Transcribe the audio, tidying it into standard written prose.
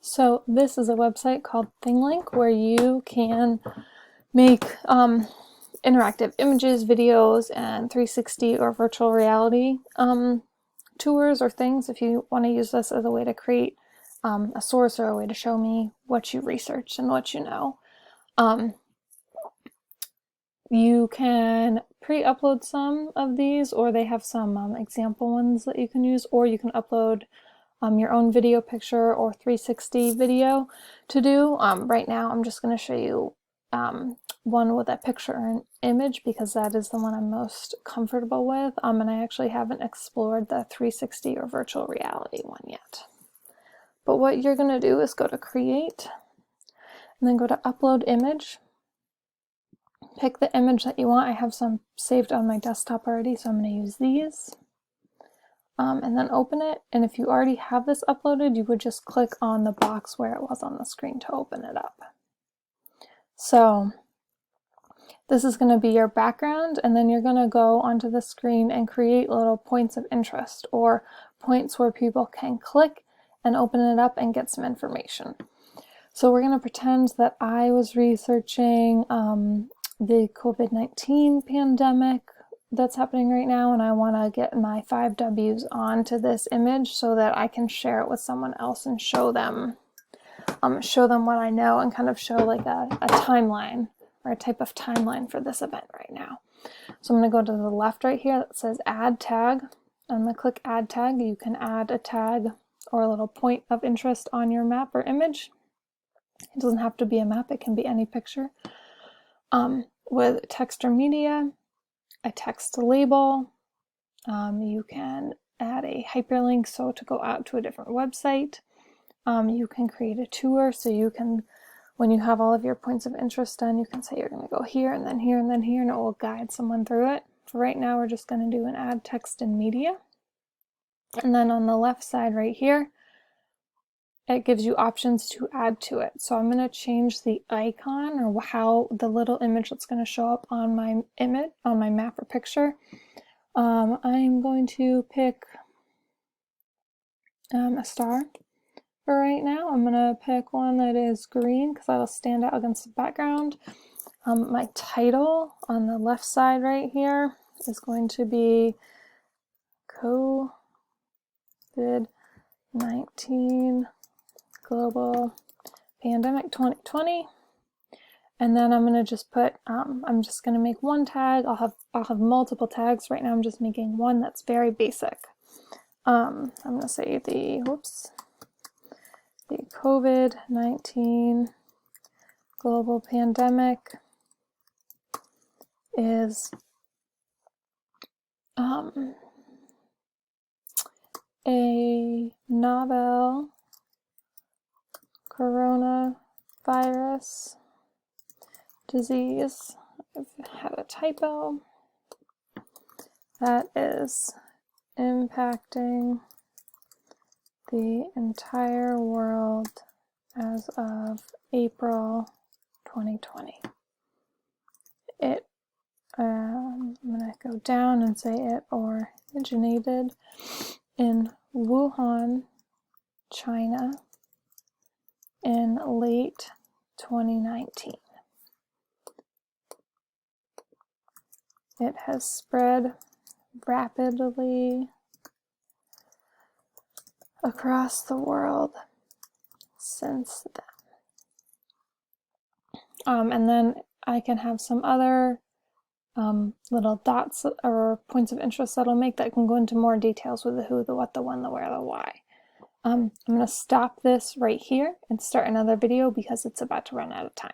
So this is a website called ThingLink where you can make interactive images, videos, and 360 or virtual reality tours or things if you want to use this as a way to create a source or a way to show me what you researched and what you know. You can pre-upload some of these, or they have some example ones that you can use, or you can upload your own video, picture, or 360 video to do. Right now I'm just going to show you one with a picture and image because that is the one I'm most comfortable with, and I actually haven't explored the 360 or virtual reality one yet. But what you're going to do is go to Create and then go to Upload Image. Pick the image that you want. I have some saved on my desktop already, so I'm going to use these. And then open it, and if you already have this uploaded, you would just click on the box where it was on the screen to open it up. So this is going to be your background, and then you're going to go onto the screen and create little points of interest or points where people can click and open it up and get some information. So we're going to pretend that I was researching the COVID-19 pandemic that's happening right now, and I want to get my 5 W's onto this image so that I can share it with someone else and show them what I know and kind of show like a timeline or a type of timeline for this event right now. So I'm going to go to the left right here that says Add Tag. I'm going to click Add Tag. You can add a tag or a little point of interest on your map or image. It doesn't have to be a map, it can be any picture. With text or media, a text label, you can add a hyperlink so to go out to a different website. You can create a tour, so you can, when you have all of your points of interest done, you can say you're going to go here and then here and then here, and it will guide someone through it. For right now, we're just going to do an add text and media. And then on the left side right here, it gives you options to add to it. So I'm going to change the icon or how the little image that's going to show up on my image, on my map or picture. I'm going to pick a star for right now. I'm going to pick one that is green because that'll stand out against the background. My title on the left side right here is going to be COVID-19 Global Pandemic 2020, and then I'm going to just put I'm just going to make one tag. I'll have multiple tags. Right now I'm just making one that's very basic. I'm going to say the COVID-19 Global Pandemic is a novel coronavirus disease. I've had a typo. That is impacting the entire world as of April 2020. I'm going to go down and say it originated in Wuhan, China, in late 2019. It has spread rapidly across the world since then. And then I can have some other little dots or points of interest that'll make that can go into more details with the who, the what, the when, the where, the why. I'm going to stop this right here and start another video because it's about to run out of time.